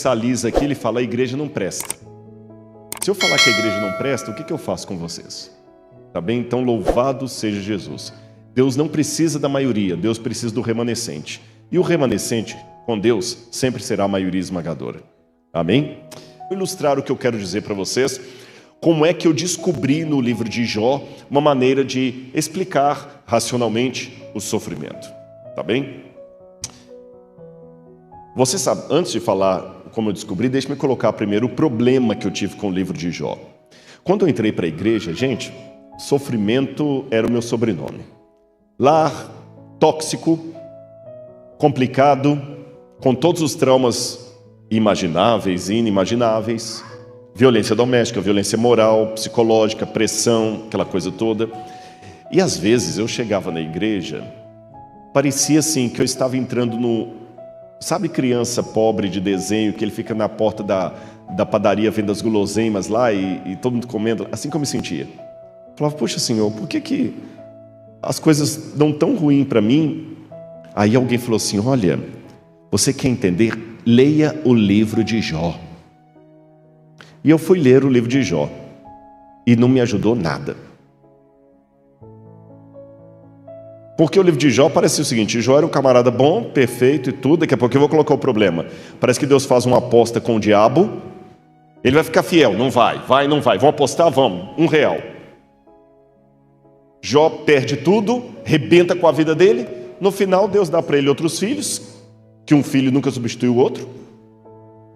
Salisa aqui, ele fala: a igreja não presta. Se eu falar que a igreja não presta, o que eu faço com vocês? Tá bem? Então, louvado seja Jesus. Deus não precisa da maioria, Deus precisa do remanescente. E o remanescente, com Deus, sempre será a maioria esmagadora. Amém? Vou ilustrar o que eu quero dizer para vocês. Como é que eu descobri no livro de Jó uma maneira de explicar racionalmente o sofrimento. Tá bem? Você sabe, antes de falar como eu descobri, deixe-me colocar primeiro o problema que eu tive com o livro de Jó. Quando eu entrei para a igreja, gente, sofrimento era o meu sobrenome. Lar tóxico, complicado, com todos os traumas imagináveis e inimagináveis, violência doméstica, violência moral, psicológica, pressão, aquela coisa toda. E às vezes eu chegava na igreja, parecia assim que eu estava entrando no... Sabe criança pobre de desenho, que ele fica na porta da padaria vendo as guloseimas lá e todo mundo comendo? Assim que eu me sentia. Eu falava: poxa, Senhor, por que as coisas dão tão ruim para mim? Aí alguém falou assim: olha, você quer entender? Leia o livro de Jó. E eu fui ler o livro de Jó e não me ajudou nada. Porque o livro de Jó parecia o seguinte: Jó era um camarada bom, perfeito e tudo. Daqui a pouco eu vou colocar o problema. Parece que Deus faz uma aposta com o diabo. Ele vai ficar fiel, não vai, não vai. Vamos apostar? Vamos, R$1. Jó perde tudo, rebenta com a vida dele. No final Deus dá para ele outros filhos, que um filho nunca substituiu o outro.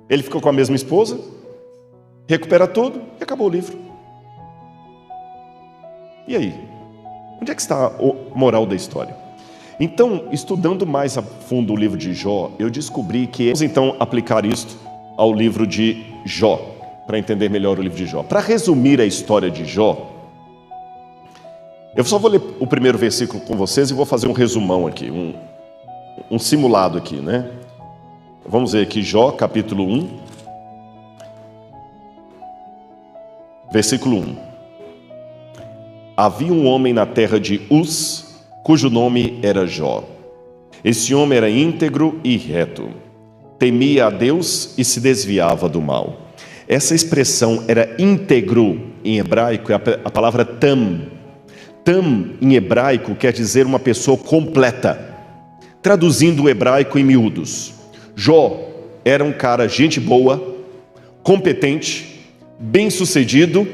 Ele ficou com a mesma esposa, recupera tudo e acabou o livro. E aí? Onde é que está a moral da história? Então, estudando mais a fundo o livro de Jó, eu descobri que... Vamos então aplicar isto ao livro de Jó, para entender melhor o livro de Jó. Para resumir a história de Jó, eu só vou ler o primeiro versículo com vocês e vou fazer um resumão aqui, um simulado aqui, né? Vamos ver aqui, Jó, capítulo 1, versículo 1. Havia um homem na terra de Uz, cujo nome era Jó. Esse homem era íntegro e reto, temia a Deus e se desviava do mal. Essa expressão era íntegro em hebraico, é a palavra tam. Tam em hebraico quer dizer uma pessoa completa. Traduzindo o hebraico em miúdos, Jó era um cara gente boa, competente, bem-sucedido,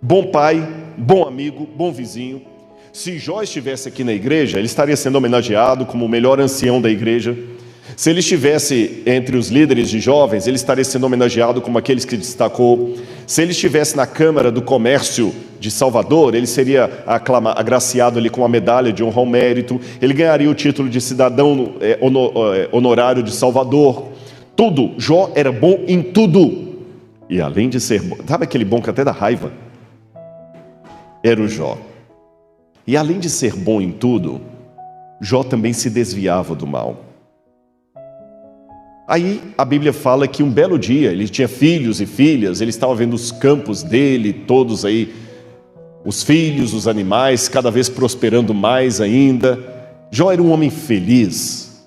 bom pai, bom amigo, bom vizinho. Se Jó estivesse aqui na igreja, ele estaria sendo homenageado como o melhor ancião da igreja. Se ele estivesse entre os líderes de jovens, ele estaria sendo homenageado como aqueles que destacou. Se ele estivesse na Câmara do Comércio de Salvador, ele seria agraciado ali com uma medalha de honra ao mérito. Ele ganharia o título de cidadão honorário de Salvador. Tudo. Jó era bom em tudo. E além de ser bom, sabe aquele bom que até dá raiva? Era o Jó. E além de ser bom em tudo, Jó também se desviava do mal. Aí a Bíblia fala que um belo dia, ele tinha filhos e filhas, ele estava vendo os campos dele, todos aí, os filhos, os animais, cada vez prosperando mais ainda. Jó era um homem feliz.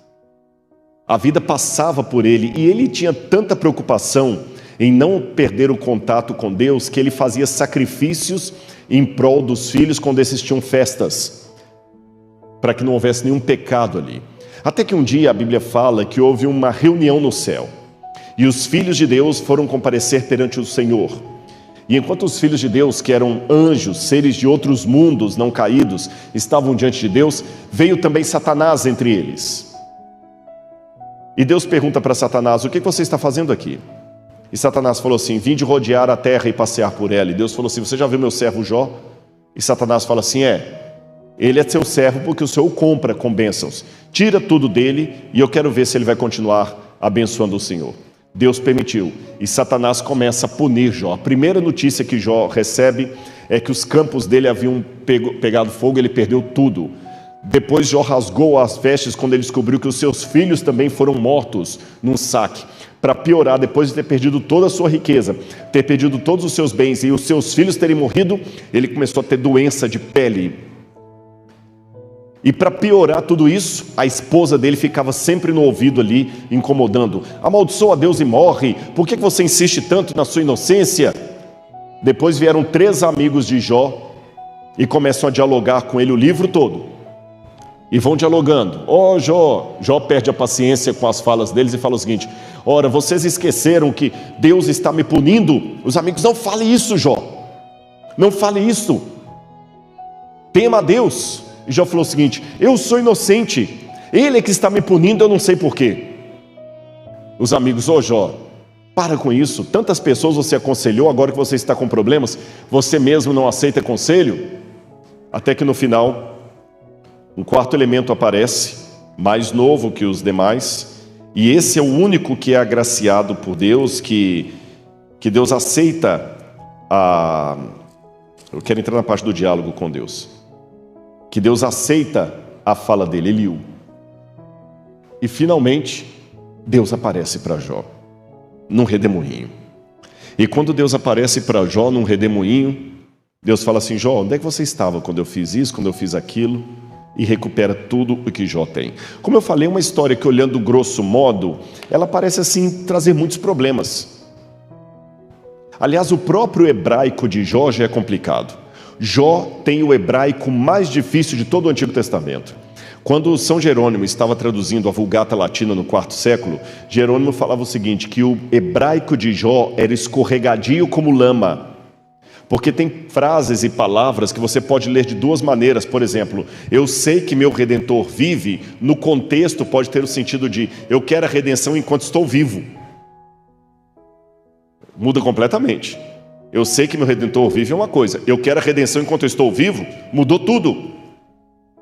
A vida passava por ele e ele tinha tanta preocupação em não perder o contato com Deus, que ele fazia sacrifícios em prol dos filhos quando esses tinham festas, para que não houvesse nenhum pecado ali. Até que um dia a Bíblia fala que houve uma reunião no céu, e os filhos de Deus foram comparecer perante o Senhor. E enquanto os filhos de Deus, que eram anjos, seres de outros mundos não caídos, estavam diante de Deus, veio também Satanás entre eles. E Deus pergunta para Satanás: o que você está fazendo aqui? E Satanás falou assim: vim de rodear a terra e passear por ela. E Deus falou assim: você já viu meu servo Jó? E Satanás fala assim: ele é seu servo porque o Senhor o compra com bênçãos. Tira tudo dele e eu quero ver se ele vai continuar abençoando o Senhor. Deus permitiu. E Satanás começa a punir Jó. A primeira notícia que Jó recebe é que os campos dele haviam pegado fogo, ele perdeu tudo. Depois Jó rasgou as vestes quando ele descobriu que os seus filhos também foram mortos num saque. Para piorar, depois de ter perdido toda a sua riqueza, ter perdido todos os seus bens e os seus filhos terem morrido, ele começou a ter doença de pele. E para piorar tudo isso, a esposa dele ficava sempre no ouvido ali, incomodando. Amaldiçoa Deus e morre. Por que você insiste tanto na sua inocência? Depois vieram 3 amigos de Jó e começam a dialogar com ele o livro todo. E vão dialogando. Jó. Jó perde a paciência com as falas deles e fala o seguinte: ora, vocês esqueceram que Deus está me punindo? Os amigos: não fale isso, Jó. Não fale isso. Tema a Deus. E Jó falou o seguinte: eu sou inocente, ele é que está me punindo, eu não sei porquê. Os amigos: Jó, para com isso, tantas pessoas você aconselhou, agora que você está com problemas, você mesmo não aceita conselho? Até que no final, um 4º elemento aparece, mais novo que os demais, e esse é o único que é agraciado por Deus, que Deus aceita eu quero entrar na parte do diálogo com Deus. Que Deus aceita a fala dele, Eliú. E finalmente, Deus aparece para Jó, num redemoinho. E quando Deus aparece para Jó num redemoinho, Deus fala assim: Jó, onde é que você estava quando eu fiz isso, quando eu fiz aquilo? E recupera tudo o que Jó tem. Como eu falei, uma história que, olhando grosso modo, ela parece assim trazer muitos problemas. Aliás, o próprio hebraico de Jó já é complicado. Jó tem o hebraico mais difícil de todo o Antigo Testamento. Quando São Jerônimo estava traduzindo a Vulgata Latina no 4º século, Jerônimo falava o seguinte, que o hebraico de Jó era escorregadio como lama, porque tem frases e palavras que você pode ler de 2 maneiras. Por exemplo, eu sei que meu Redentor vive, no contexto pode ter o sentido de eu quero a redenção enquanto estou vivo. Muda completamente. Eu sei que meu Redentor vive é uma coisa, eu quero a redenção enquanto eu estou vivo, mudou tudo.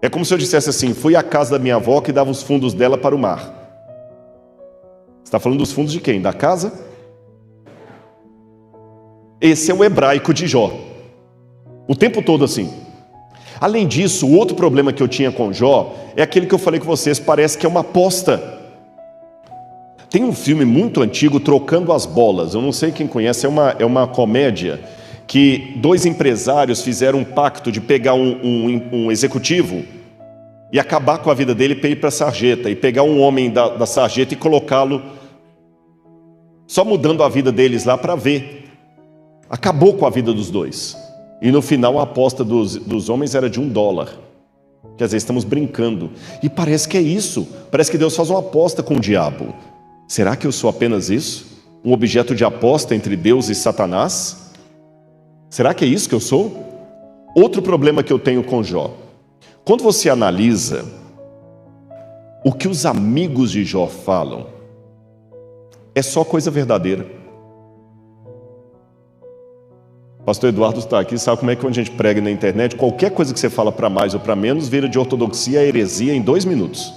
É como se eu dissesse assim: fui à casa da minha avó que dava os fundos dela para o mar. Você está falando dos fundos de quem? Da casa? Esse é o hebraico de Jó, o tempo todo assim. Além disso, o outro problema que eu tinha com Jó é aquele que eu falei com vocês, parece que é uma aposta. Tem um filme muito antigo, Trocando as Bolas, eu não sei quem conhece, é uma comédia que 2 empresários fizeram um pacto de pegar um executivo e acabar com a vida dele para ir para a sarjeta, e pegar um homem da sarjeta e colocá-lo, só mudando a vida deles lá para ver. Acabou com a vida dos 2. E no final a aposta dos homens era de $1. Quer dizer, estamos brincando. E parece que é isso, parece que Deus faz uma aposta com o diabo. Será que eu sou apenas isso? Um objeto de aposta entre Deus e Satanás? Será que é isso que eu sou? Outro problema que eu tenho com Jó. Quando você analisa o que os amigos de Jó falam, é só coisa verdadeira. Pastor Eduardo está aqui, sabe como é que quando a gente prega na internet, qualquer coisa que você fala para mais ou para menos, vira de ortodoxia a heresia em 2 minutos.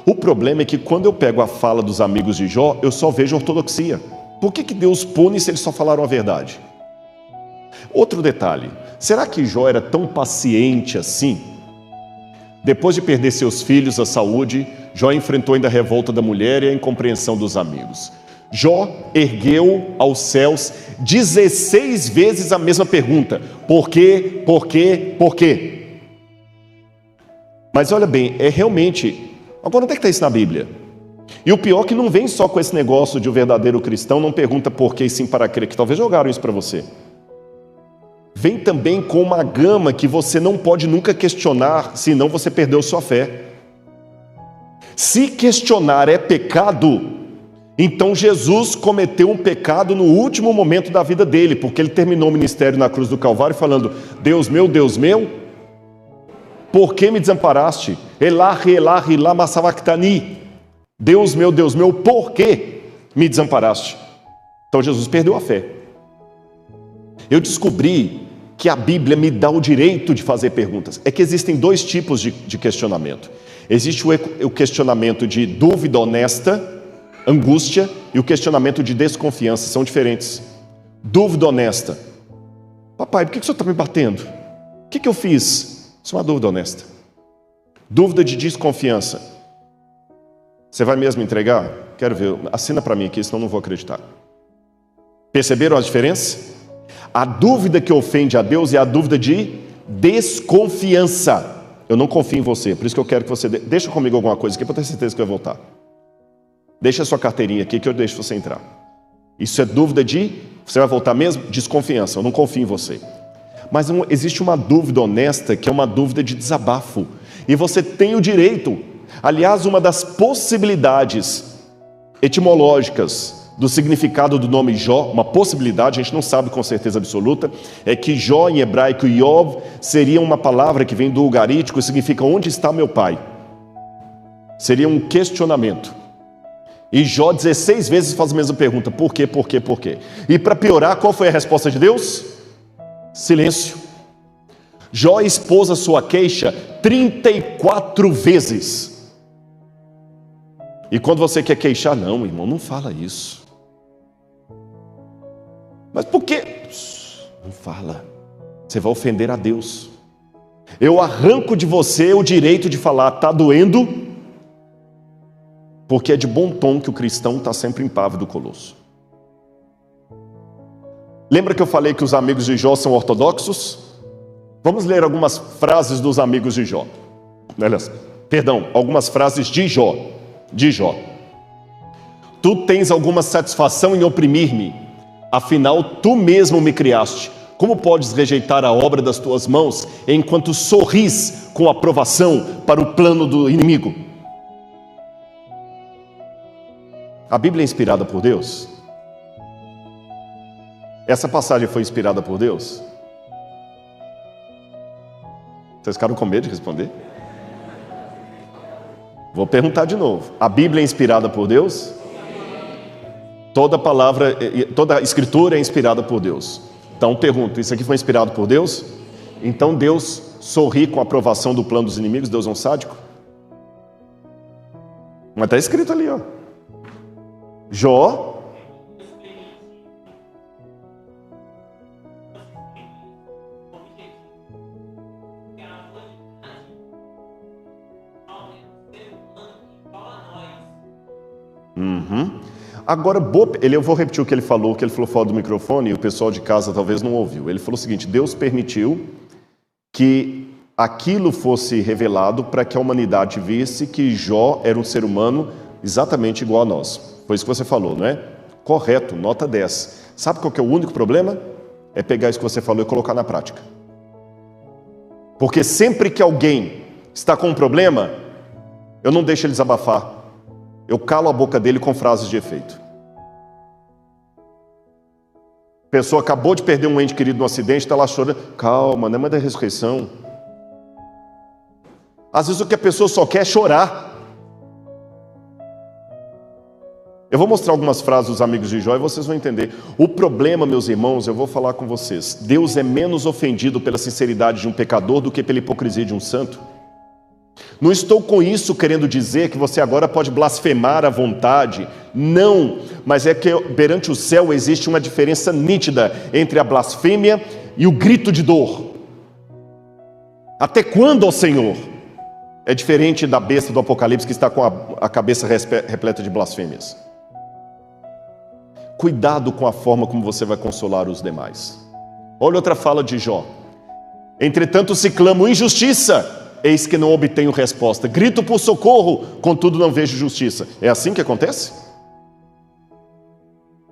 O problema é que quando eu pego a fala dos amigos de Jó, eu só vejo ortodoxia. Por que Deus pune se eles só falaram a verdade? Outro detalhe, será que Jó era tão paciente assim? Depois de perder seus filhos, a saúde, Jó enfrentou ainda a revolta da mulher e a incompreensão dos amigos. Jó ergueu aos céus 16 vezes a mesma pergunta: por quê, por quê, por quê? Mas olha bem, é realmente... Agora, onde é que está isso na Bíblia? E o pior é que não vem só com esse negócio de o verdadeiro cristão não pergunta por quê e sim para crer, que talvez jogaram isso para você. Vem também com uma gama que você não pode nunca questionar, senão você perdeu sua fé. Se questionar é pecado, então Jesus cometeu um pecado no último momento da vida dele, porque ele terminou o ministério na cruz do Calvário falando: Deus meu, por que me desamparaste? Elahi, Elahi, lama sabachthani. Deus meu, por que me desamparaste? Então Jesus perdeu a fé. Eu descobri que a Bíblia me dá o direito de fazer perguntas. É que existem 2 tipos de questionamento. Existe o questionamento de dúvida honesta, angústia, e o questionamento de desconfiança. São diferentes. Dúvida honesta: papai, por que o senhor está me batendo? O que eu fiz? Isso é uma dúvida honesta. Dúvida de desconfiança: você vai mesmo entregar? Quero ver, assina para mim aqui, senão não vou acreditar. Perceberam a diferença? A dúvida que ofende a Deus é a dúvida de desconfiança. eu não confio em você, por isso que eu quero que você... Deixa comigo alguma coisa aqui para ter certeza que vai voltar. Deixa a sua carteirinha aqui que eu deixo você entrar. Isso é dúvida de... Você vai voltar mesmo? Desconfiança, eu não confio em você. Mas existe uma dúvida honesta, que é uma dúvida de desabafo. E você tem o direito. Aliás, uma das possibilidades etimológicas do significado do nome Jó, uma possibilidade, a gente não sabe com certeza absoluta, é que Jó em hebraico, Yov, seria uma palavra que vem do ugarítico e significa onde está meu pai? Seria um questionamento. E Jó 16 vezes faz a mesma pergunta, por quê, por quê, por quê? E para piorar, qual foi a resposta de Deus? Silêncio. Jó expôs a sua queixa 34 vezes. E quando você quer queixar, não, irmão, não fala isso. Mas por quê? Não fala. Você vai ofender a Deus. Eu arranco de você o direito de falar, está doendo, porque é de bom tom que o cristão está sempre impávido do colosso. Lembra que eu falei que os amigos de Jó são ortodoxos? Vamos ler algumas frases dos amigos de Jó. Algumas frases de Jó. De Jó. Tu tens alguma satisfação em oprimir-me, afinal tu mesmo me criaste. Como podes rejeitar a obra das tuas mãos, enquanto sorris com aprovação para o plano do inimigo? A Bíblia é inspirada por Deus? Essa passagem foi inspirada por Deus? Vocês ficaram com medo de responder? Vou perguntar de novo. A Bíblia é inspirada por Deus? Toda escritura é inspirada por Deus. Então pergunto, isso aqui foi inspirado por Deus? Então Deus sorri com a aprovação do plano dos inimigos? Deus é um sádico? Mas está escrito ali, ó. Jó. Agora, eu vou repetir o que ele falou fora do microfone, e o pessoal de casa talvez não ouviu. Ele falou o seguinte: Deus permitiu que aquilo fosse revelado para que a humanidade visse que Jó era um ser humano exatamente igual a nós. Foi isso que você falou, não é? Correto, nota 10. Sabe qual que é o único problema? É pegar isso que você falou e colocar na prática. Porque sempre que alguém está com um problema, eu não deixo ele desabafar. Eu calo a boca dele com frases de efeito. A pessoa acabou de perder um ente querido no acidente, está lá chorando. Calma, não é mais da ressurreição. Às vezes o que a pessoa só quer é chorar. Eu vou mostrar algumas frases dos amigos de Jó e vocês vão entender. O problema, meus irmãos, eu vou falar com vocês. Deus é menos ofendido pela sinceridade de um pecador do que pela hipocrisia de um santo. Não estou com isso querendo dizer que você agora pode blasfemar à vontade. Não, mas é que perante o céu existe uma diferença nítida entre a blasfêmia e o grito de dor. Até quando, ó Senhor? É diferente da besta do Apocalipse que está com a cabeça repleta de blasfêmias. Cuidado com a forma como você vai consolar os demais. Olha outra fala de Jó. Entretanto se clamo injustiça, eis que não obtenho resposta. Grito por socorro, contudo não vejo justiça. É assim que acontece?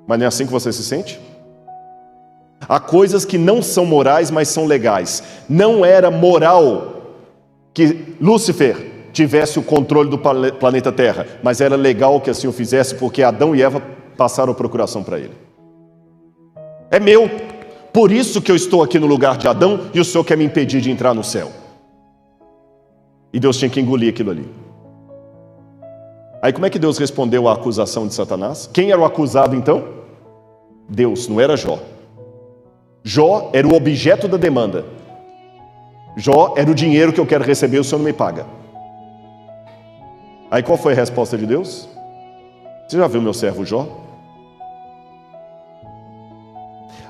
Mas não é assim que você se sente? Há coisas que não são morais, mas são legais. Não era moral que Lúcifer tivesse o controle do planeta Terra, mas era legal que assim o fizesse, porque Adão e Eva passaram a procuração para ele. É meu. Por isso que eu estou aqui no lugar de Adão e o Senhor quer me impedir de entrar no céu. E Deus tinha que engolir aquilo ali. Aí como é que Deus respondeu à acusação de Satanás? Quem era o acusado então? Deus, não era Jó. Jó era o objeto da demanda. Jó era o dinheiro que eu quero receber, o Senhor não me paga. Aí qual foi a resposta de Deus? Você já viu meu servo Jó?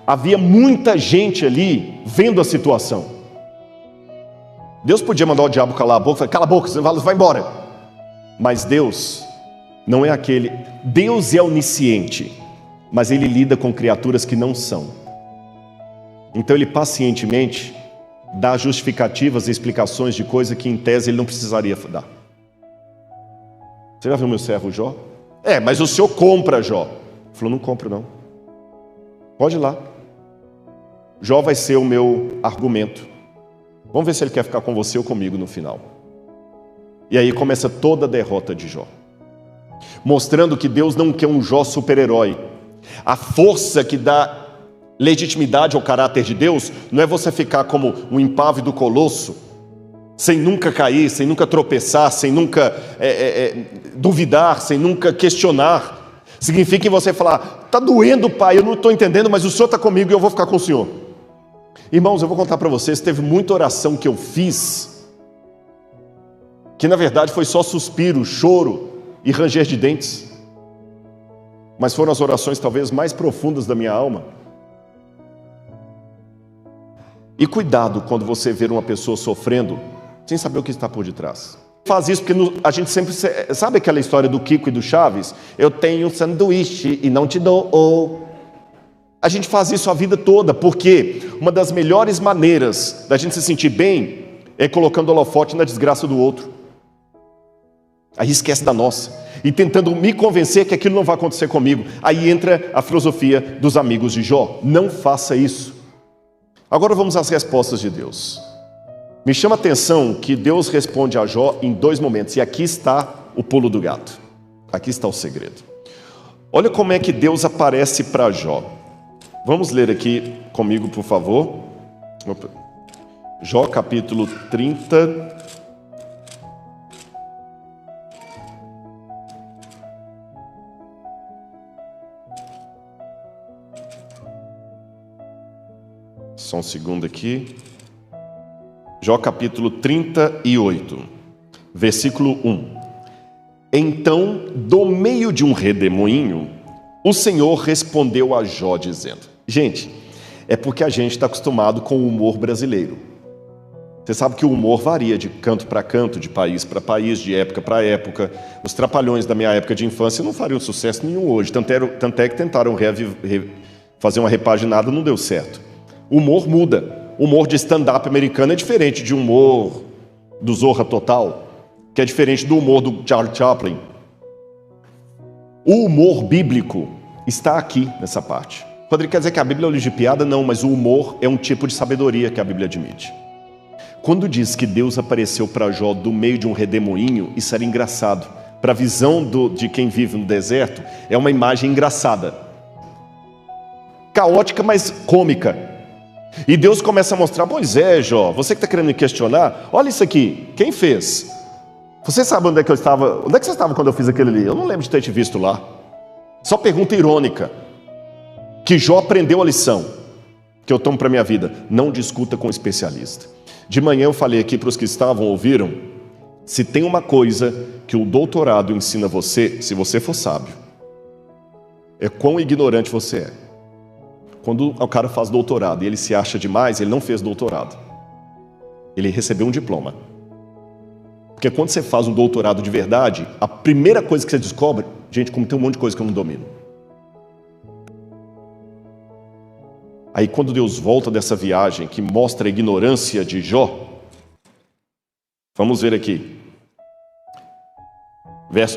Havia muita gente ali vendo a situação. Deus podia mandar o diabo calar a boca, falar, cala a boca, você vai embora. Mas Deus não é aquele. Deus é onisciente, mas Ele lida com criaturas que não são. Então Ele pacientemente dar justificativas e explicações de coisa que em tese ele não precisaria dar. Você já viu meu servo Jó? Mas o senhor compra Jó. Ele falou, não compro não. Pode ir lá. Jó vai ser o meu argumento. Vamos ver se ele quer ficar com você ou comigo no final. E aí começa toda a derrota de Jó, mostrando que Deus não quer um Jó super-herói. A força que dá legitimidade ao caráter de Deus não é você ficar como um impávido colosso, sem nunca cair, sem nunca tropeçar, sem nunca duvidar, sem nunca questionar. Significa que você falar, está doendo, pai, eu não estou entendendo, mas o senhor está comigo e eu vou ficar com o senhor. Irmãos, eu vou contar para vocês, teve muita oração que eu fiz, que na verdade foi só suspiro, choro e ranger de dentes, mas foram as orações talvez mais profundas da minha alma. E cuidado quando você ver uma pessoa sofrendo, sem saber o que está por detrás. Faz isso porque a gente sempre... Sabe aquela história do Kiko e do Chaves? Eu tenho um sanduíche e não te dou. A gente faz isso a vida toda, porque uma das melhores maneiras da gente se sentir bem é colocando holofote na desgraça do outro. Aí esquece da nossa. E tentando me convencer que aquilo não vai acontecer comigo. Aí entra a filosofia dos amigos de Jó. Não faça isso. Agora vamos às respostas de Deus. Me chama a atenção que Deus responde a Jó em 2 momentos. E aqui está o pulo do gato. Aqui está o segredo. Olha como é que Deus aparece para Jó. Vamos ler aqui comigo, por favor. Jó capítulo 30. Só um segundo aqui. Jó capítulo 38, versículo 1. Então, do meio de um redemoinho, o Senhor respondeu a Jó dizendo... Gente, é porque a gente está acostumado com o humor brasileiro. Você sabe que o humor varia de canto para canto, de país para país, de época para época. Os Trapalhões da minha época de infância não fariam sucesso nenhum hoje. Tanto é que tentaram fazer uma repaginada, não deu certo. O humor muda. O humor de stand-up americano é diferente de humor do Zorra Total, que é diferente do humor do Charlie Chaplin. O humor bíblico está aqui nessa parte. Rodrigo, quer dizer que a Bíblia é um livro de piada? Não, mas o humor é um tipo de sabedoria que a Bíblia admite. Quando diz que Deus apareceu para Jó do meio de um redemoinho, isso era engraçado. Para a visão de quem vive no deserto, é uma imagem engraçada. Caótica, mas cômica. E Deus começa a mostrar, pois é, Jó, você que está querendo me questionar, olha isso aqui, quem fez? Você sabe onde é que eu estava? Onde é que você estava quando eu fiz aquilo ali? Eu não lembro de ter te visto lá. Só pergunta irônica. Que Jó aprendeu a lição que eu tomo para a minha vida. Não discuta com um especialista. De manhã eu falei aqui para os que estavam, ouviram? Se tem uma coisa que o doutorado ensina você, se você for sábio, é quão ignorante você é. Quando o cara faz doutorado e ele se acha demais, ele não fez doutorado. Ele recebeu um diploma. Porque quando você faz um doutorado de verdade, a primeira coisa que você descobre, gente, como tem um monte de coisa que eu não domino. Aí quando Deus volta dessa viagem que mostra a ignorância de Jó, vamos ver aqui.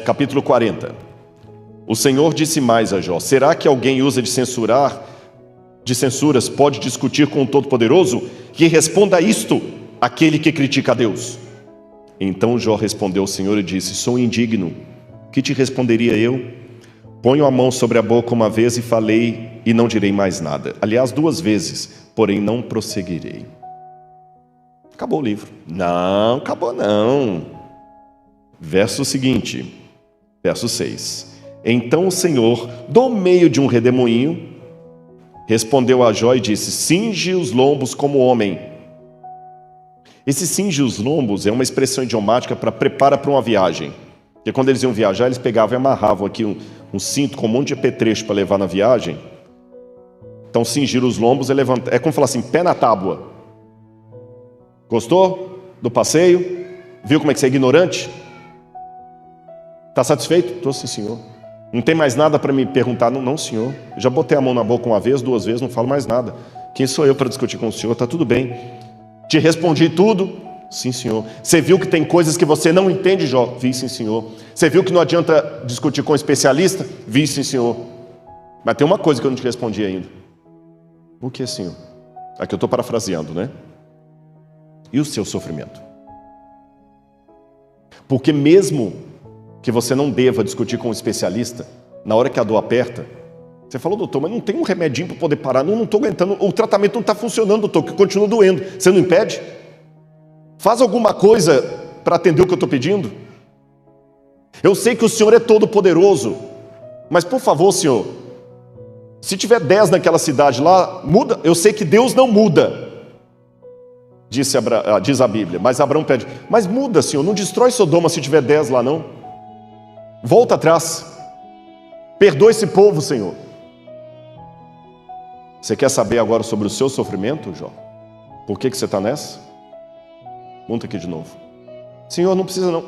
Capítulo 40. O Senhor disse mais a Jó: será que alguém usa de censuras pode discutir com o Todo-Poderoso? Que responda a isto aquele que critica a Deus. Então Jó respondeu ao Senhor e disse: sou indigno, que te responderia eu? Ponho a mão sobre a boca uma vez e falei, e não direi mais nada. Aliás, 2 vezes, porém não prosseguirei. Acabou o livro. Não, acabou não. Verso seguinte, verso 6. Então o Senhor, do meio de um redemoinho, respondeu a Jó e disse: cinge os lombos como homem. Esse cinge os lombos é uma expressão idiomática para prepara para uma viagem. Porque quando eles iam viajar, eles pegavam e amarravam aqui um cinto com um monte de apetrecho para levar na viagem. Então cingir os lombos é levantar. É como falar assim, pé na tábua. Gostou do passeio? Viu como é que você é ignorante? Está satisfeito? Estou sim, senhor. Não tem mais nada para me perguntar? Não, não, senhor. Eu já botei a mão na boca uma vez, 2 vezes, não falo mais nada. Quem sou eu para discutir com o senhor? Está tudo bem. Te respondi tudo? Sim, Senhor. Você viu que tem coisas que você não entende, Jó? Vi, sim, Senhor. Você viu que não adianta discutir com um especialista? Vi, sim, Senhor. Mas tem uma coisa que eu não te respondi ainda. O que, Senhor? Aqui eu estou parafraseando, né? E o seu sofrimento? Porque mesmo que você não deva discutir com um especialista, na hora que a dor aperta, você falou, doutor, mas não tem um remedinho para poder parar, não estou aguentando, o tratamento não está funcionando, doutor, que continua doendo. Você não impede? Faz alguma coisa para atender o que eu estou pedindo? Eu sei que o Senhor é todo poderoso, mas por favor, Senhor, se tiver 10 naquela cidade lá, muda. Eu sei que Deus não muda, diz a Bíblia, mas Abraão pede, mas muda, Senhor, não destrói Sodoma se tiver 10 lá não. Volta atrás, perdoa esse povo, Senhor. Você quer saber agora sobre o seu sofrimento, Jó? Por que você está nessa? Monta aqui de novo. Senhor, não precisa não.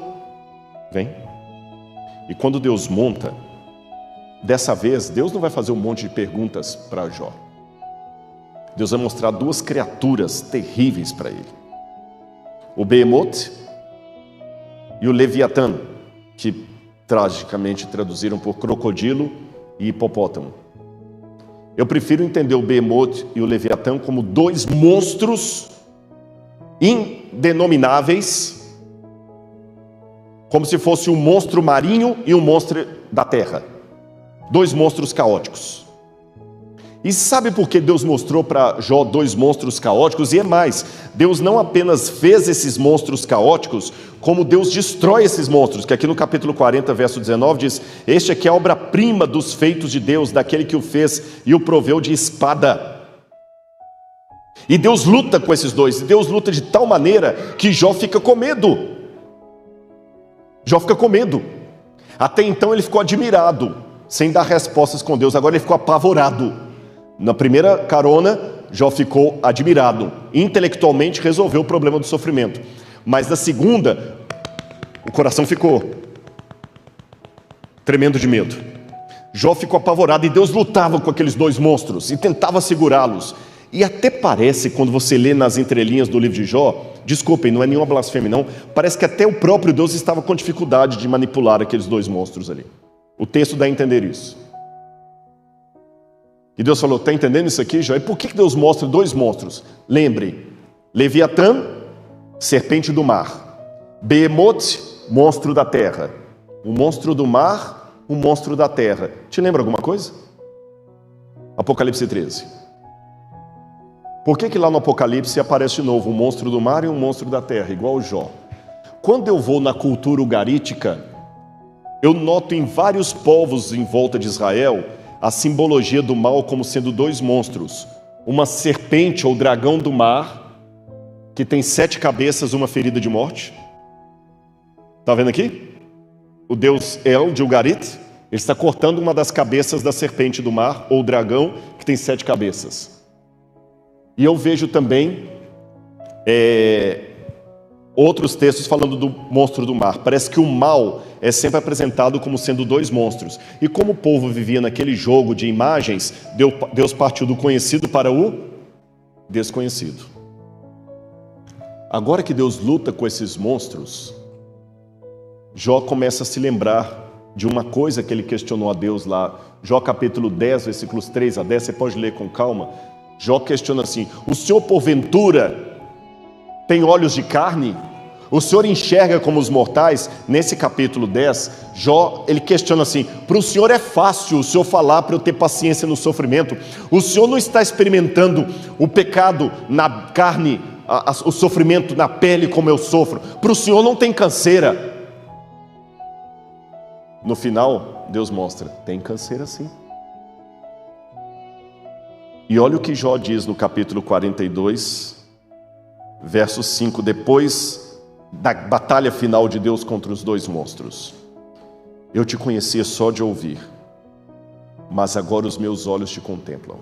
Vem. E quando Deus monta, dessa vez, Deus não vai fazer um monte de perguntas para Jó. Deus vai mostrar 2 criaturas terríveis para ele. O Behemoth e o Leviatã, que tragicamente traduziram por crocodilo e hipopótamo. Eu prefiro entender o Behemoth e o Leviatã como 2 monstros indenomináveis, como se fosse um monstro marinho e um monstro da terra. 2 monstros caóticos. E sabe por que Deus mostrou para Jó 2 monstros caóticos? E é mais, Deus não apenas fez esses monstros caóticos, como Deus destrói esses monstros, que aqui no capítulo 40, verso 19 diz, este aqui é a obra-prima dos feitos de Deus, daquele que o fez e o proveu de espada. E Deus luta com esses 2, e Deus luta de tal maneira que Jó fica com medo. Jó fica com medo. Até então ele ficou admirado, sem dar respostas com Deus, agora ele ficou apavorado. Na primeira carona, Jó ficou admirado. Intelectualmente resolveu o problema do sofrimento. Mas na segunda, o coração ficou tremendo de medo. Jó ficou apavorado e Deus lutava com aqueles 2 monstros e tentava segurá-los. E até parece, quando você lê nas entrelinhas do livro de Jó, desculpem, não é nenhuma blasfêmia não, parece que até o próprio Deus estava com dificuldade de manipular aqueles 2 monstros ali. O texto dá a entender isso. E Deus falou, está entendendo isso aqui, Jó? E por que Deus mostra 2 monstros? Lembre, Leviatã, serpente do mar. Behemoth, monstro da terra. O monstro do mar, o monstro da terra. Te lembra alguma coisa? Apocalipse 13. Por que lá no Apocalipse aparece de novo um monstro do mar e um monstro da terra, igual o Jó? Quando eu vou na cultura ugarítica, eu noto em vários povos em volta de Israel a simbologia do mal como sendo 2 monstros. Uma serpente ou dragão do mar, que tem 7 cabeças, uma ferida de morte. Está vendo aqui? O deus El de Ugarit, ele está cortando uma das cabeças da serpente do mar, ou dragão, que tem 7 cabeças. E eu vejo também outros textos falando do monstro do mar. Parece que o mal é sempre apresentado como sendo 2 monstros. E como o povo vivia naquele jogo de imagens, Deus partiu do conhecido para o desconhecido. Agora que Deus luta com esses monstros, Jó começa a se lembrar de uma coisa que ele questionou a Deus lá. Jó capítulo 10, versículos 3 a 10, você pode ler com calma. Jó questiona assim, o Senhor porventura tem olhos de carne? O Senhor enxerga como os mortais? Nesse capítulo 10, Jó, ele questiona assim, para o Senhor é fácil o Senhor falar para eu ter paciência no sofrimento? O Senhor não está experimentando o pecado na carne, o sofrimento na pele como eu sofro? Para o Senhor não tem canseira? No final, Deus mostra, tem canseira sim. E olha o que Jó diz no capítulo 42, verso 5, depois da batalha final de Deus contra os 2 monstros. Eu te conhecia só de ouvir, mas agora os meus olhos te contemplam.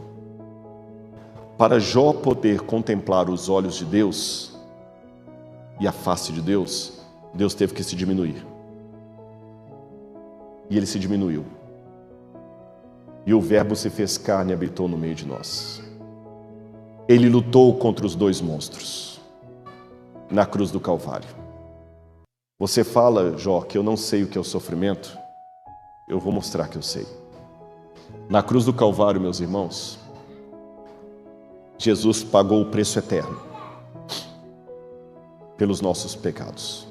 Para Jó poder contemplar os olhos de Deus e a face de Deus, Deus teve que se diminuir. E ele se diminuiu. E o Verbo se fez carne e habitou no meio de nós. Ele lutou contra os 2 monstros. na cruz do Calvário. Você fala, Jó, que eu não sei o que é o sofrimento? Eu vou mostrar que eu sei. Na cruz do Calvário, meus irmãos, Jesus pagou o preço eterno pelos nossos pecados.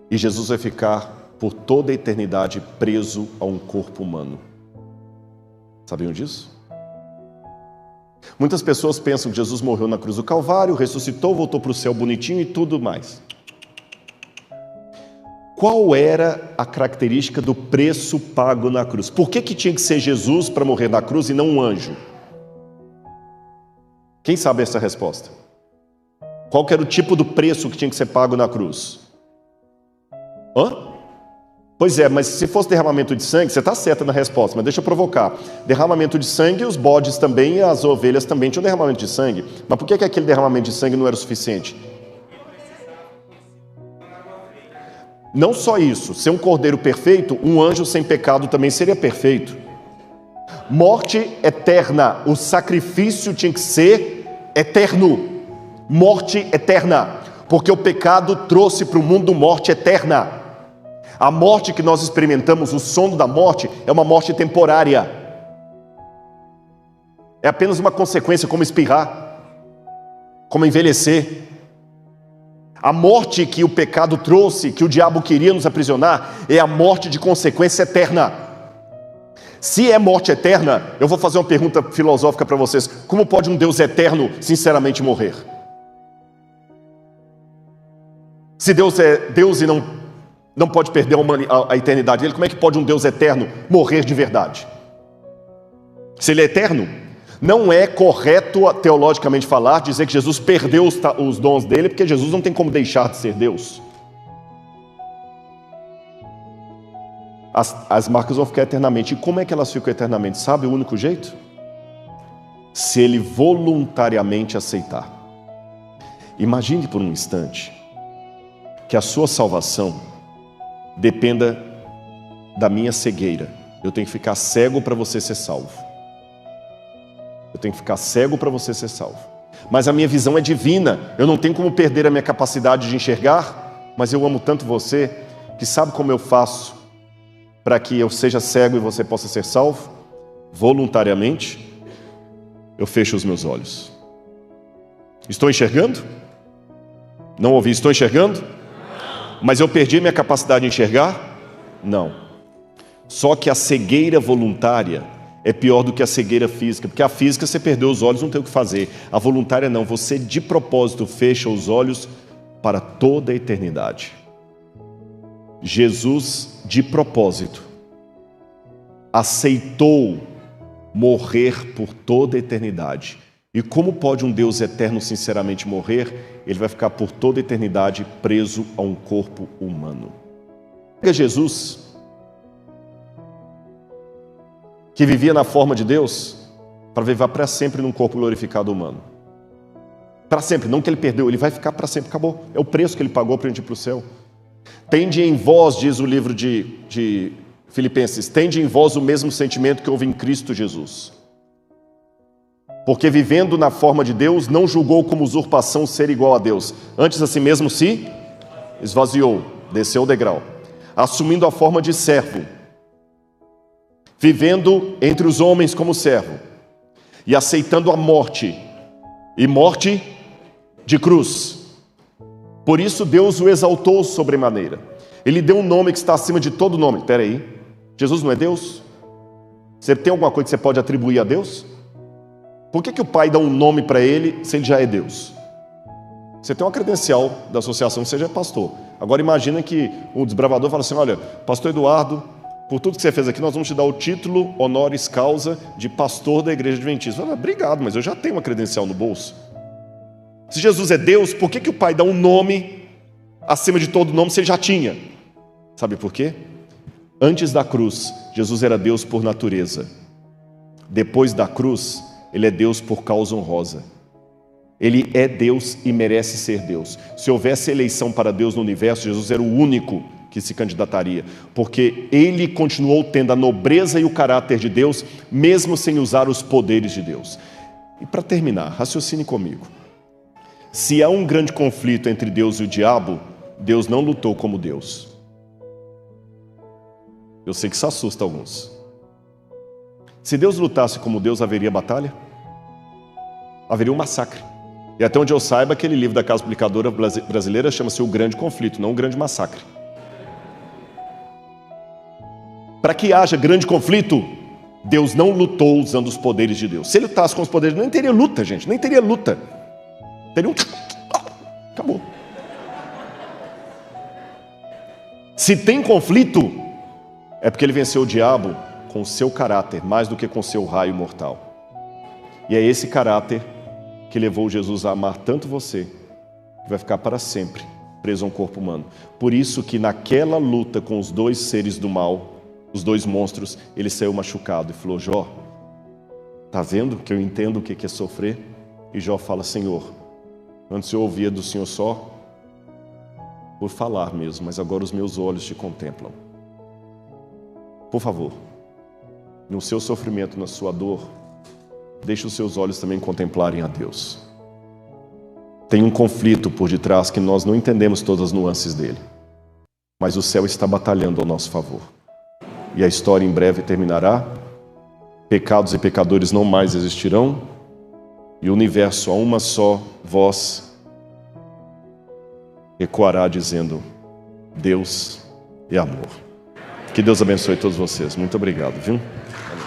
E Jesus vai ficar por toda a eternidade preso a um corpo humano. Sabiam disso? Muitas pessoas pensam que Jesus morreu na cruz do Calvário, ressuscitou, voltou para o céu bonitinho e tudo mais. Qual era a característica do preço pago na cruz? Por que tinha que ser Jesus para morrer na cruz e não um anjo? Quem sabe essa resposta? Qual que era o tipo do preço que tinha que ser pago na cruz? Pois é, mas se fosse derramamento de sangue, você está certa na resposta, mas deixa eu provocar. Derramamento de sangue, os bodes também e as ovelhas também tinham derramamento de sangue. Mas por que aquele derramamento de sangue não era o suficiente? Não só isso, ser um cordeiro perfeito, um anjo sem pecado também seria perfeito. Morte eterna, o sacrifício tinha que ser eterno. Morte eterna, porque o pecado trouxe para o mundo morte eterna. A morte que nós experimentamos, o sono da morte, é uma morte temporária. É apenas uma consequência, como espirrar, como envelhecer. A morte que o pecado trouxe, que o diabo queria nos aprisionar, é a morte de consequência eterna. Se é morte eterna, eu vou fazer uma pergunta filosófica para vocês. Como pode um Deus eterno, sinceramente, morrer? Se Deus é Deus e não pode perder a eternidade dele, como é que pode um Deus eterno morrer de verdade? Se ele é eterno, não é correto teologicamente falar, dizer que Jesus perdeu os dons dele, porque Jesus não tem como deixar de ser Deus. As marcas vão ficar eternamente. E como é que elas ficam eternamente? Sabe o único jeito? Se ele voluntariamente aceitar. Imagine por um instante que a sua salvação dependa da minha cegueira. Eu tenho que ficar cego para você ser salvo. Eu tenho que ficar cego para você ser salvo. Mas a minha visão é divina. Eu não tenho como perder a minha capacidade de enxergar, mas eu amo tanto você, que sabe como eu faço para que eu seja cego e você possa ser salvo? Voluntariamente, eu fecho os meus olhos. Estou enxergando? Não ouvi, estou enxergando? Mas eu perdi minha capacidade de enxergar? Não. Só que a cegueira voluntária é pior do que a cegueira física, porque a física você perdeu os olhos, não tem o que fazer. A voluntária não, você de propósito fecha os olhos para toda a eternidade. Jesus, de propósito, aceitou morrer por toda a eternidade. E como pode um Deus eterno sinceramente morrer? Ele vai ficar por toda a eternidade preso a um corpo humano. Pega Jesus, que vivia na forma de Deus, para viver para sempre num corpo glorificado humano. Para sempre, não que ele perdeu, ele vai ficar para sempre, acabou. É o preço que ele pagou para a gente ir para o céu. Tende em vós, diz o livro de Filipenses, tende em vós o mesmo sentimento que houve em Cristo Jesus. Porque vivendo na forma de Deus, não julgou como usurpação ser igual a Deus. Antes a si mesmo se esvaziou, desceu o degrau, assumindo a forma de servo, vivendo entre os homens como servo, e aceitando a morte, e morte de cruz. Por isso Deus o exaltou sobremaneira. Ele deu um nome que está acima de todo nome. Espera aí, Jesus não é Deus? Você tem alguma coisa que você pode atribuir a Deus? Por que o Pai dá um nome para ele se ele já é Deus? Você tem uma credencial da associação, você já é pastor. Agora imagina que o desbravador fala assim, olha, pastor Eduardo, por tudo que você fez aqui, nós vamos te dar o título honoris causa de pastor da igreja adventista. Fala, obrigado, mas eu já tenho uma credencial no bolso. Se Jesus é Deus, por que o Pai dá um nome acima de todo nome se ele já tinha? Sabe por quê? Antes da cruz, Jesus era Deus por natureza. Depois da cruz, ele é Deus por causa honrosa. Ele é Deus e merece ser Deus. Se houvesse eleição para Deus no universo, Jesus era o único que se candidataria, porque ele continuou tendo a nobreza e o caráter de Deus, mesmo sem usar os poderes de Deus. E para terminar, raciocine comigo. Se há um grande conflito entre Deus e o diabo, Deus não lutou como Deus. Eu sei que isso assusta alguns. Se Deus lutasse como Deus, haveria batalha? Haveria um massacre. E até onde eu saiba, aquele livro da Casa Publicadora Brasileira chama-se O Grande Conflito, não O Grande Massacre. Para que haja grande conflito, Deus não lutou usando os poderes de Deus. Se ele lutasse com os poderes, nem teria luta, gente, nem teria luta. Teria um... Acabou. Se tem conflito, é porque ele venceu o diabo com o seu caráter, mais do que com o seu raio mortal. E é esse caráter que levou Jesus a amar tanto você, que vai ficar para sempre preso a um corpo humano. Por isso que naquela luta com os dois seres do mal, os dois monstros, ele saiu machucado e falou: Jó, tá vendo que eu entendo o que é sofrer? E Jó fala: Senhor, antes eu ouvia do Senhor só por falar mesmo, mas agora os meus olhos te contemplam. Por favor, no seu sofrimento, na sua dor, deixe os seus olhos também contemplarem a Deus. Tem um conflito por detrás que nós não entendemos todas as nuances dele, mas o céu está batalhando ao nosso favor. E a história em breve terminará, pecados e pecadores não mais existirão, e o universo a uma só voz ecoará dizendo: Deus é amor. Que Deus abençoe todos vocês. Muito obrigado, viu? Amém.